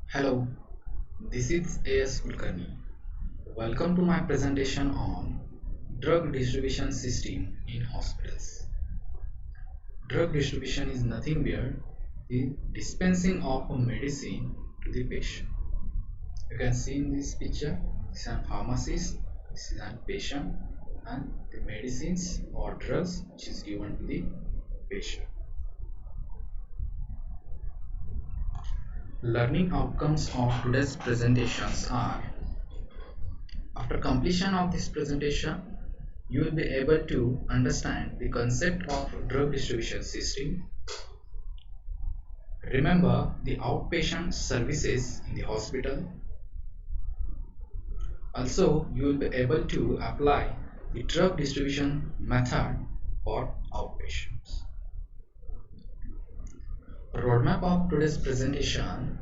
Hello, this is A.S. Kulkarni. Welcome to my presentation on drug distribution system in hospitals. Drug distribution is nothing but the dispensing of a medicine to the patient. You can see in this picture, this is a pharmacist, this is a patient, and the medicines or drugs which is given to the patient. Learning outcomes of today's presentations are: after completion of this presentation, you will be able to understand the concept of drug distribution system, remember the outpatient services in the hospital. Also, you will be able to apply the drug distribution method for outpatients. Roadmap of today's presentation.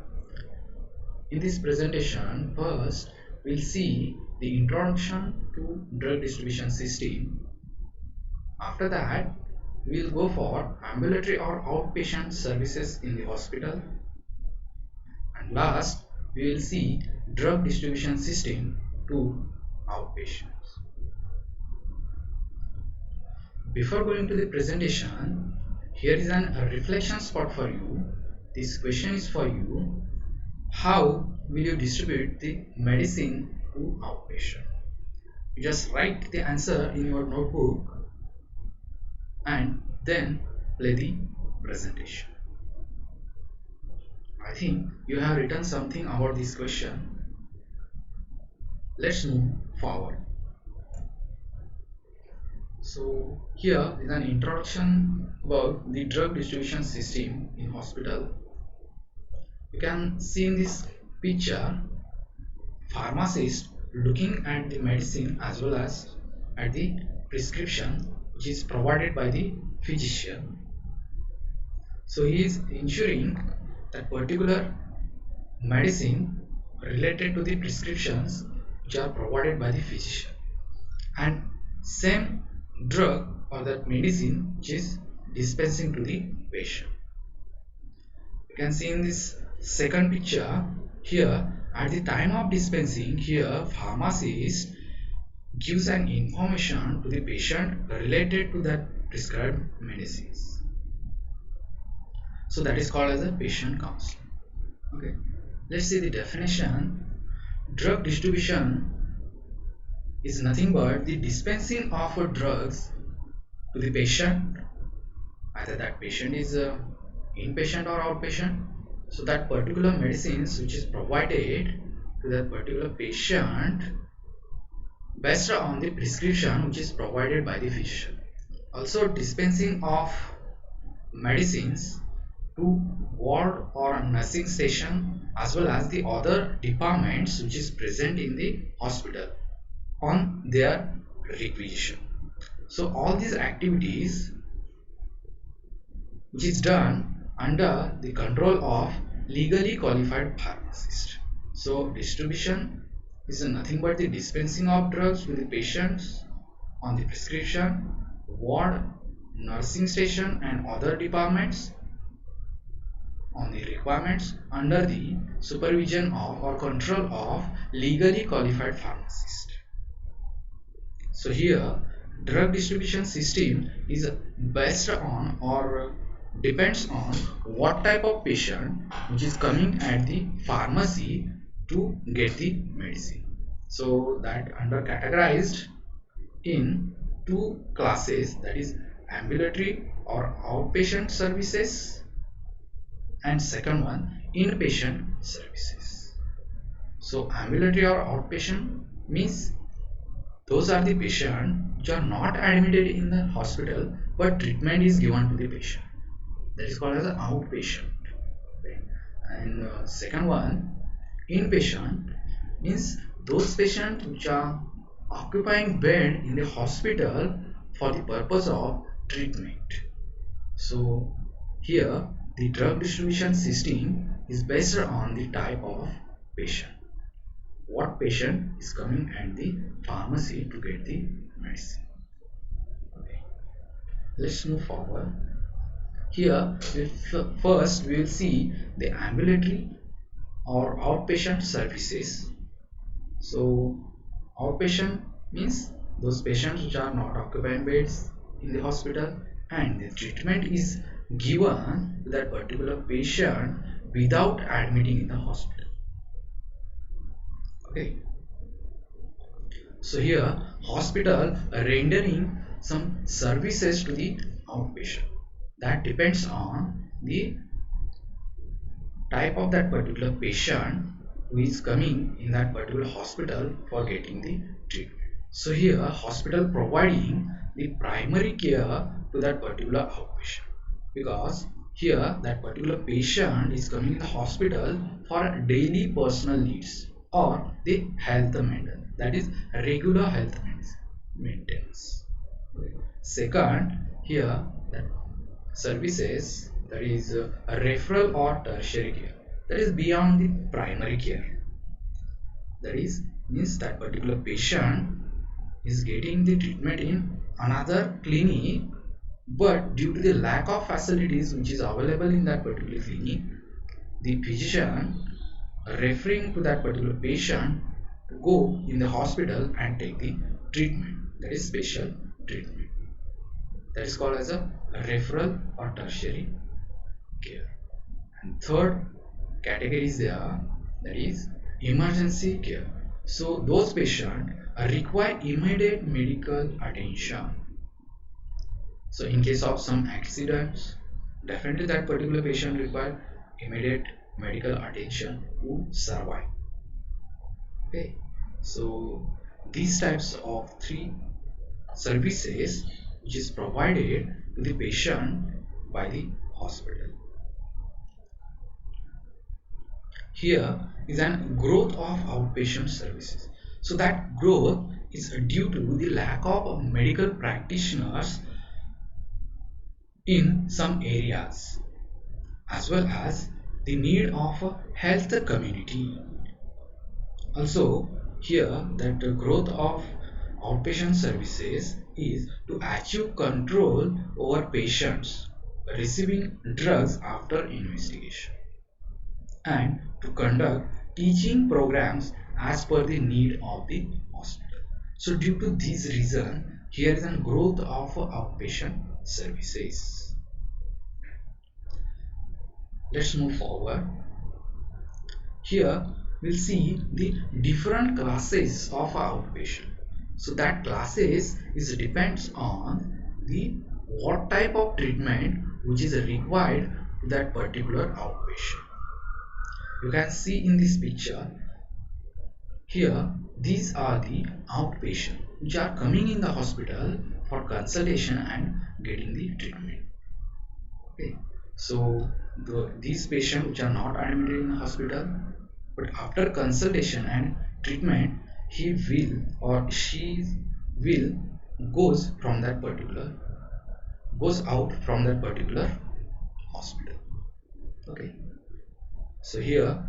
In this presentation, first we'll see the introduction to drug distribution system. After that, we will go for ambulatory or outpatient services in the hospital. And last, we will see drug distribution system to outpatients. Before going to the presentation, here is a reflection spot for you. This question is for you. How will you distribute the medicine to outpatient? You just write the answer in your notebook and then play the presentation. I think you have written something about this question. Let's move forward. So here is an introduction about the drug distribution system in hospital. You can see in this picture pharmacist looking at the medicine as well as at the prescription which is provided by the physician. So he is ensuring that particular medicine related to the prescriptions which are provided by the physician, and same drug or that medicine which is dispensing to the patient. You can see in this second picture here, at the time of dispensing, here pharmacist gives an information to the patient related to that prescribed medicines. So that is called as a patient counseling. Okay, let's see the definition. Drug distribution is nothing but the dispensing of drugs to the patient, either that patient is inpatient or outpatient. So that particular medicines which is provided to that particular patient based on the prescription which is provided by the physician. Also dispensing of medicines to ward or nursing station as well as the other departments which is present in the hospital on their requisition. So all these activities which is done under the control of legally qualified pharmacist. So distribution is nothing but the dispensing of drugs to the patients on the prescription, ward, nursing station and other departments on the requirements under the supervision of or control of legally qualified pharmacist. So here drug distribution system is based on or depends on what type of patient which is coming at the pharmacy to get the medicine. So that under categorized in two classes, that is ambulatory or outpatient services and second one inpatient services. So ambulatory or outpatient means those are the patients which are not admitted in the hospital but treatment is given to the patient. That is called as an outpatient. Okay. And second one, inpatient means those patients which are occupying bed in the hospital for the purpose of treatment. So here the drug distribution system is based on the type of patient. What patient is coming at the pharmacy to get the medicine. Okay. Let's move forward. Here first we will see the ambulatory or outpatient services. So outpatient means those patients which are not occupying beds in the hospital, and the treatment is given to that particular patient without admitting in the hospital. Okay, so here hospital rendering some services to the outpatient. That depends on the type of that particular patient who is coming in that particular hospital for getting the treatment. So here hospital providing the primary care to that particular outpatient, because here that particular patient is coming in the hospital for daily personal needs or the health maintenance, that is regular health maintenance. Second, here that services, that is a referral or tertiary care, that is beyond the primary care, that is means that particular patient is getting the treatment in another clinic, but due to the lack of facilities which is available in that particular clinic, the physician referring to that particular patient to go in the hospital and take the treatment, that is special treatment, that is called as a referral or tertiary care. And third category is there, that is emergency care. So those patients require immediate medical attention. So in case of some accidents, definitely that particular patient require immediate medical attention to survive. Okay, so these types of three services which is provided to the patient by the hospital. Here is an growth of outpatient services. So that growth is due to the lack of medical practitioners in some areas, as well as the need of a health community. Also here that the growth of outpatient services is to achieve control over patients receiving drugs after investigation, and to conduct teaching programs as per the need of the hospital. So due to this reason, here is a growth of outpatient services. Let's move forward. Here we'll see the different classes of outpatient. So that classes is depends on the what type of treatment which is required to that particular outpatient. You can see in this picture here, these are the outpatient which are coming in the hospital for consultation and getting the treatment. Okay, so these patients which are not admitted in the hospital, but after consultation and treatment, he will or she will goes from that particular goes out from that particular hospital. Okay, so here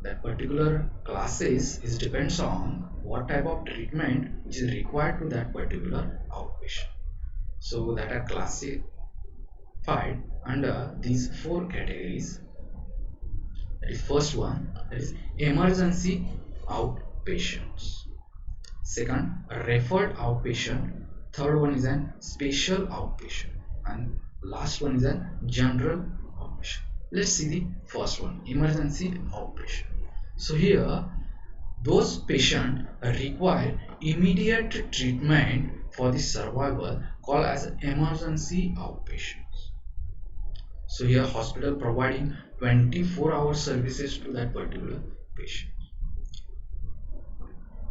that particular classes is depends on what type of treatment which is required to that particular outpatient. So that are classified under these four categories. That is first one, that is emergency outpatients. Second, referred outpatient. Third one is an special outpatient, and last one is a general outpatient. Let's see the first one, emergency outpatient. So here those patients require immediate treatment for the survival called as emergency outpatients. So here hospital providing 24-hour services to that particular patient.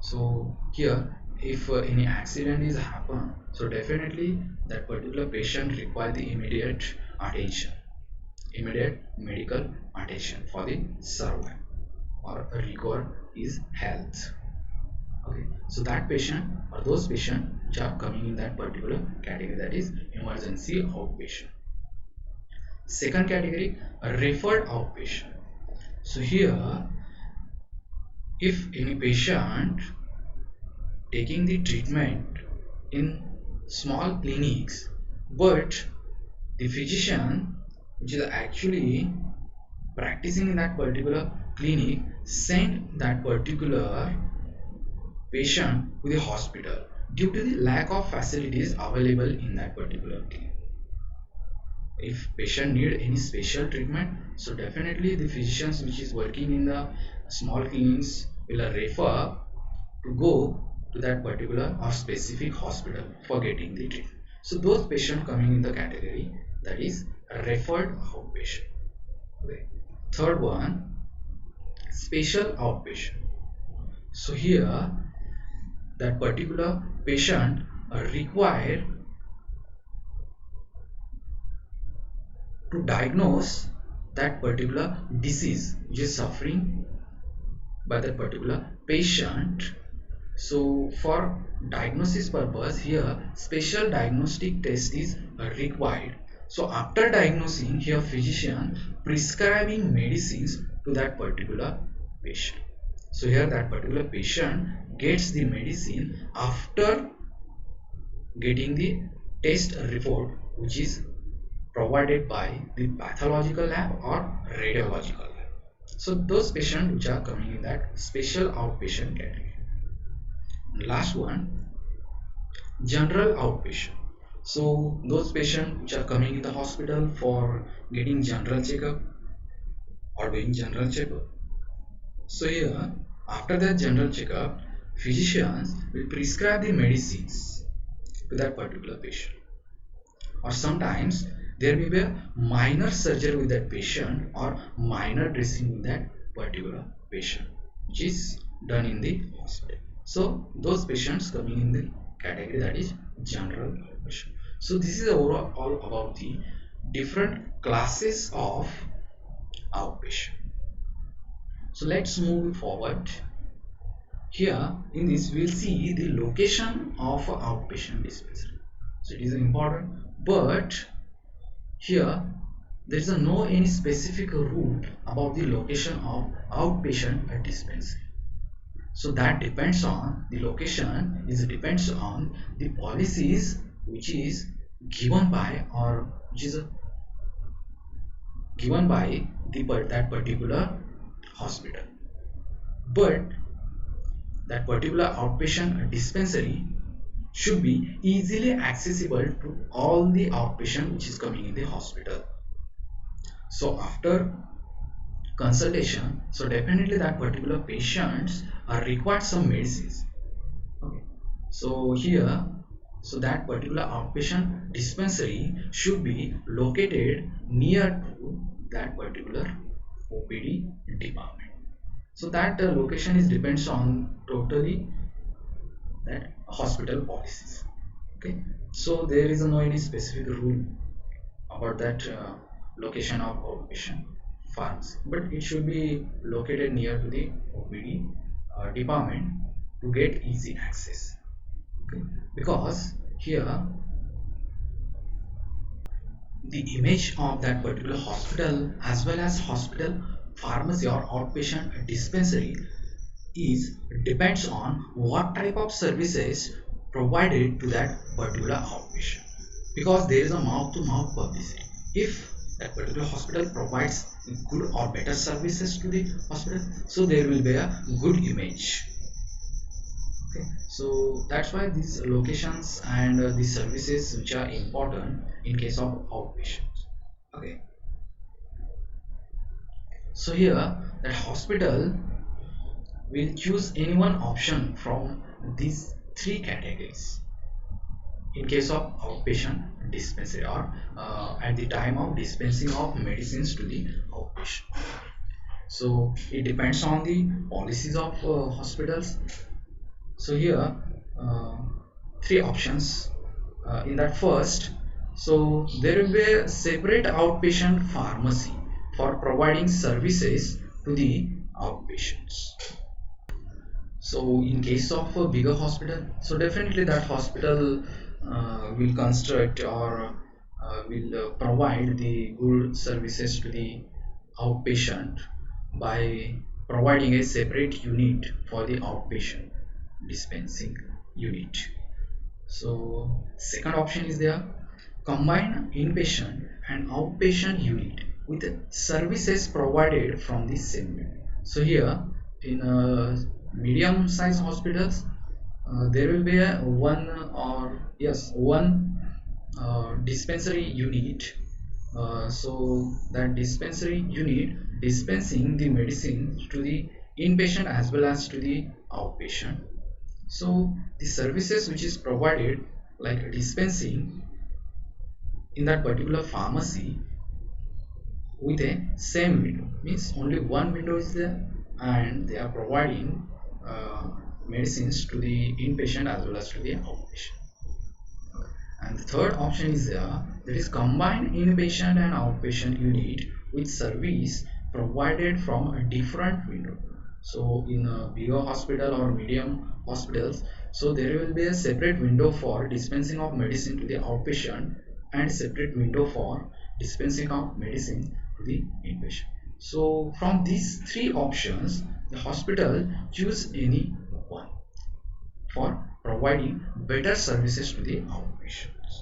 So here if any accident is happen, so definitely that particular patient require the immediate attention, immediate medical attention for the survival or recover his health. Okay, so that patient or those patients which are coming in that particular category, that is emergency outpatient. Second category, referred outpatient. So here if any patient taking the treatment in small clinics, but the physician which is actually practicing in that particular clinic send that particular patient to the hospital due to the lack of facilities available in that particular clinic. If patient need any special treatment, so definitely the physicians which is working in the small clinics will refer to go to that particular or specific hospital for getting the treatment. So those patients coming in the category that is referred outpatient. Okay. Third one, special outpatient. So here that particular patient require to diagnose that particular disease which is suffering by that particular patient. So for diagnosis purpose here special diagnostic test is required. So after diagnosing here physician prescribing medicines to that particular patient. So here that particular patient gets the medicine after getting the test report which is provided by the pathological lab or radiological lab. So those patients which are coming in that special outpatient category. Last one, general outpatient. So those patients which are coming in the hospital for getting general checkup or doing general checkup. So here after that general checkup, physicians will prescribe the medicines to that particular patient. Or sometimes there may be a minor surgery with that patient or minor dressing with that particular patient which is done in the hospital. So those patients coming in the category that is general outpatient. So this is overall all about the different classes of outpatient. So let's move forward. Here in this we'll see the location of outpatient dispensary. So it is important, but here there is no any specific rule about the location of outpatient dispensary. So that depends on the location is depends on the policies which is given by or which is given by that particular hospital. But that particular outpatient dispensary should be easily accessible to all the outpatient which is coming in the hospital. So after consultation, so definitely that particular patients are required some medicines. Okay. So here, so that particular outpatient dispensary should be located near to that particular OPD department. So that location is depends on totally that hospital policies. Okay. So there is no any specific rule about that location of outpatient pharmacy, but it should be located near to the OPD department to get easy access. Okay. Because here the image of that particular hospital as well as hospital pharmacy or outpatient dispensary is depends on what type of services provided to that particular outpatient, because there is a mouth to mouth publicity. If that particular hospital provides good or better services to the hospital, so there will be a good image. Okay, so that's why these locations and the services which are important in case of outpatients. Okay, so here that hospital will choose any one option from these three categories in case of outpatient dispensary or at the time of dispensing of medicines to the outpatient. So it depends on the policies of hospitals. So here uh, three options in that first. So there will be a separate outpatient pharmacy for providing services to the outpatients. So in case of a bigger hospital, so definitely that hospital will construct or will provide the good services to the outpatient by providing a separate unit for the outpatient dispensing unit. So second option is there, combine inpatient and outpatient unit with services provided from the same unit. So here in medium sized hospitals, there will be a one dispensary unit. So that dispensary unit dispensing the medicine to the inpatient as well as to the outpatient. So the services which is provided like dispensing in that particular pharmacy with a same window means only one window is there, and they are providing medicines to the inpatient as well as to the outpatient. And the third option is there, that is combined inpatient and outpatient unit with service provided from a different window. So in a bigger hospital or medium hospitals, so there will be a separate window for dispensing of medicine to the outpatient and separate window for dispensing of medicine to the inpatient. So from these three options, the hospital choose any one for providing better services to the outpatients.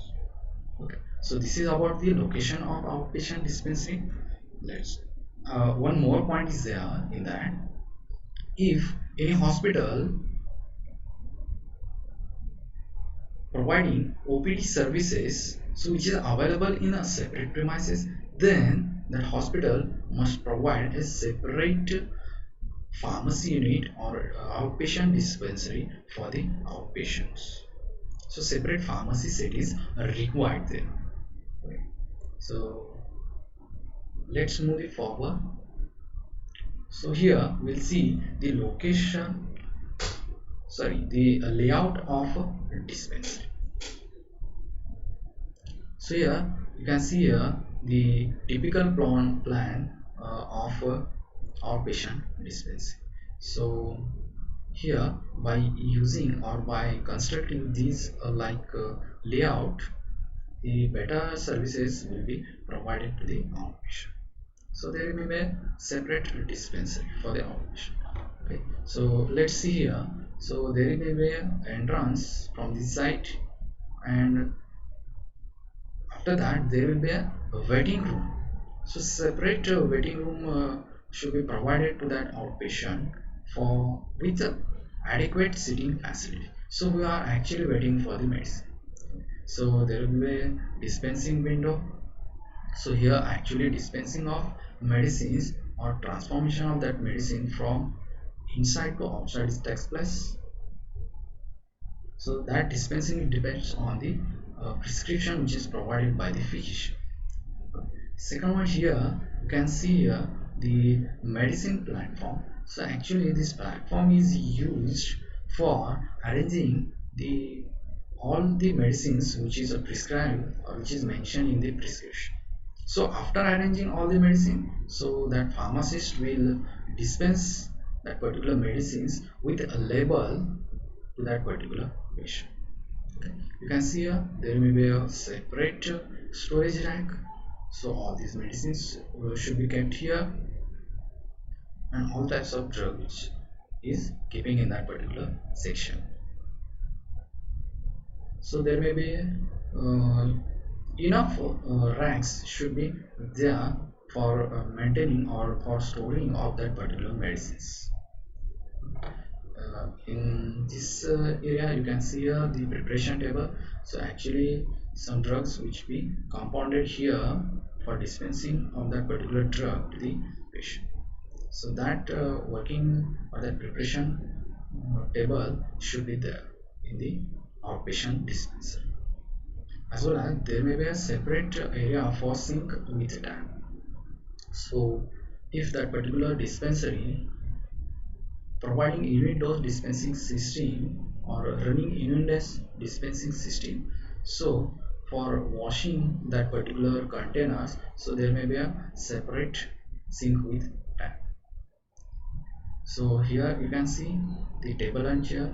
Okay, so this is about the location of outpatient dispensary. Let's one more point is there in that if any hospital providing OPD services, so which is available in a separate premises, then that hospital must provide a separate pharmacy unit or outpatient dispensary for the outpatients. So separate pharmacy set is required there. Okay. So let's move it forward. So here we'll see the location, sorry, the layout of a dispensary. So here you can see here the typical plan of outpatient dispensary. So here by using or by constructing these layout, the better services will be provided to the outpatient. So there will be a separate dispensary for the outpatient. Okay, so let's see here. So there will be an entrance from this side, and after that there will be a waiting room. So separate waiting room should be provided to that outpatient for with adequate sitting facility. So we are actually waiting for the medicine. So there will be a dispensing window. So here actually dispensing of medicines or transformation of that medicine from inside to outside takes place. So that dispensing depends on the prescription which is provided by the physician. Second one, here you can see here the medicine platform. So actually this platform is used for arranging the all the medicines which is prescribed or which is mentioned in the prescription. So after arranging all the medicine, so that pharmacist will dispense that particular medicines with a label to that particular patient. Okay. You can see here there may be a separate storage rack. So all these medicines should be kept here, and all types of drugs is keeping in that particular section. So there may be enough racks should be there for maintaining or for storing of that particular medicines. In this area you can see the preparation table. So actually some drugs which be compounded here for dispensing of that particular drug to the patient. So that working or that preparation table should be there in the outpatient dispensary. As well as there may be a separate area for sink with tap. So if that particular dispensary providing unit dose dispensing system or running unit dispensing system, so for washing that particular containers, so there may be a separate sink with tap. So here you can see the table and chair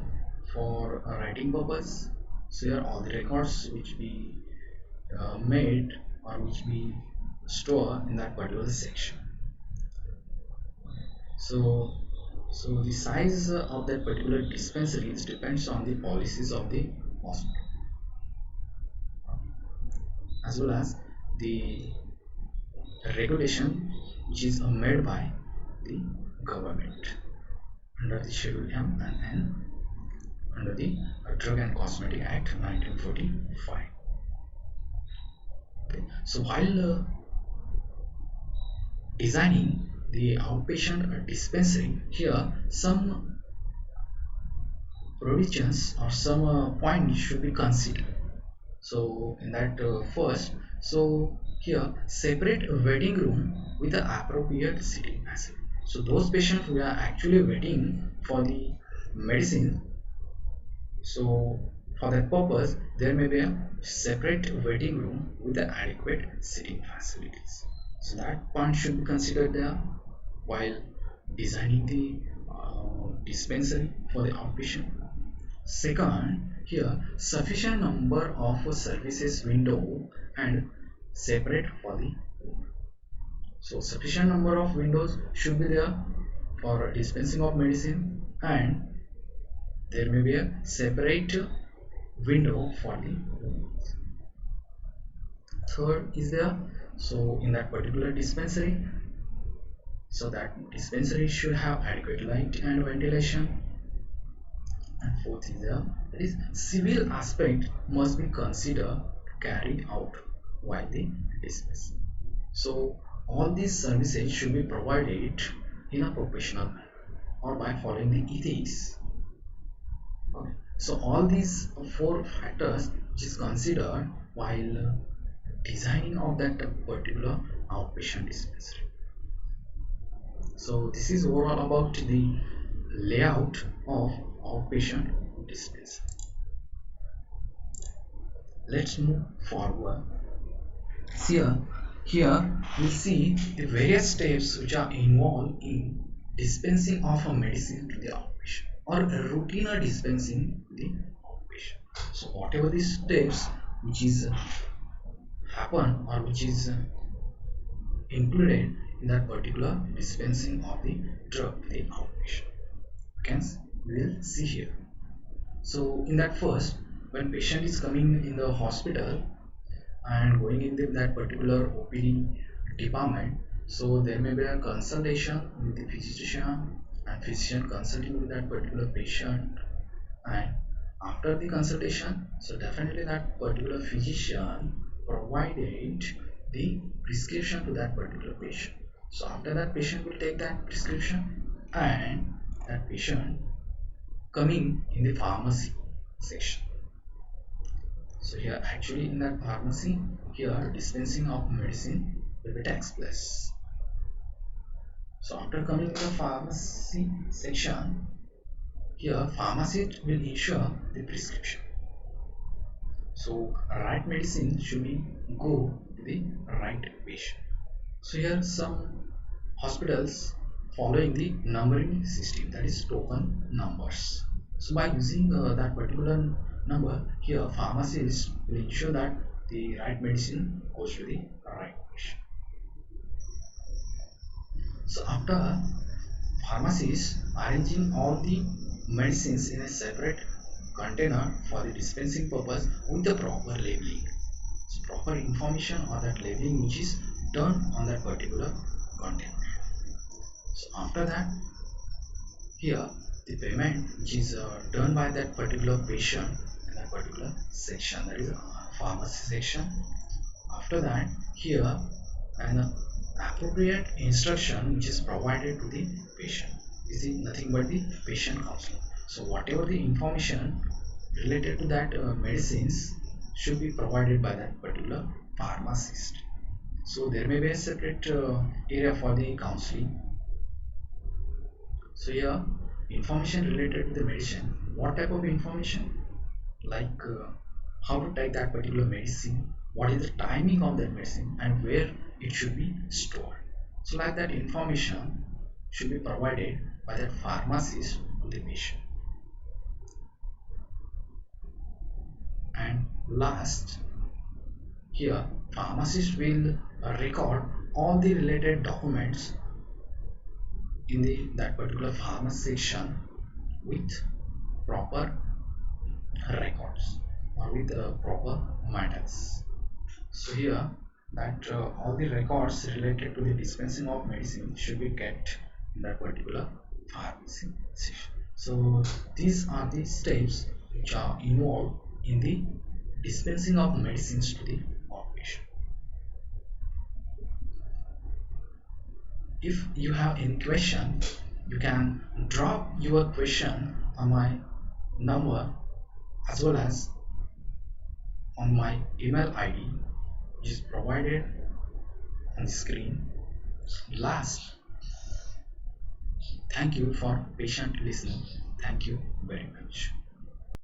for writing purpose. So here all the records which we made or which we store in that particular section. So the size of that particular dispensary depends on the policies of the hospital, as well as the regulation which is made by the government under the Schedule M and N under the Drug and Cosmetic Act 1945. Okay. So while designing the outpatient dispensary, here some provisions or some points should be considered. So in that first, so here separate a waiting room with the appropriate seating facility. So those patients who are actually waiting for the medicine, so for that purpose there may be a separate waiting room with the adequate seating facilities. So that point should be considered there while designing the dispensary for the outpatient. Second, here sufficient number of services window and separate for the room. So sufficient number of windows should be there for dispensing of medicine, and there may be a separate window for the rooms. Third is there, so in that particular dispensary, so that dispensary should have adequate light and ventilation. And fourth is that is civil aspect must be considered carried out while the dismissal. So all these services should be provided in a professional manner or by following the ethics. Okay. So all these four factors which is considered while designing of that particular outpatient dispensary. So this is overall about the layout of outpatient dispensary. Let's move forward. Here we see the various steps which are involved in dispensing of a medicine to the outpatient or a routine dispensing to the outpatient. So whatever these steps which is happen or which is included in that particular dispensing of the drug to the outpatient. Hence, we will see here. So in that first, when patient is coming in the hospital and going into that particular OPD department, so there may be a consultation with the physician and physician consulting with that particular patient, and after the consultation, so definitely that particular physician provided the prescription to that particular patient. So after that patient will take that prescription, and that patient coming in the pharmacy section. So here actually in that pharmacy, here dispensing of medicine will be takes place. So after coming to the pharmacy section, here pharmacist will issue the prescription. So right medicine should be go to the right patient. So here some hospitals following the numbering system, that is token numbers. So by using that particular number, here pharmacist will ensure that the right medicine goes to the right patient. So after pharmacist arranging all the medicines in a separate container for the dispensing purpose with the proper labeling. So proper information or that labeling which is done on that particular container. So after that, here the payment which is done by that particular patient in that particular section, that is pharmacy section. After that, here an appropriate instruction which is provided to the patient is nothing but the patient counseling. So whatever the information related to that medicines should be provided by that particular pharmacist. So there may be a separate area for the counseling. So here information related to the medicine, what type of information, like how to take that particular medicine, what is the timing of that medicine, and where it should be stored. So like that information should be provided by that pharmacist to the patient. And last, here pharmacist will record all the related documents in that particular pharmacy section with proper records or with proper matters. So here that all the records related to the dispensing of medicine should be kept in that particular pharmacy session. So these are the steps which are involved in the dispensing of medicines to the outpatient. If you have any question, you can drop your question on my number as well as on my email ID, which is provided on the screen. Last, thank you for patient listening. Thank you very much.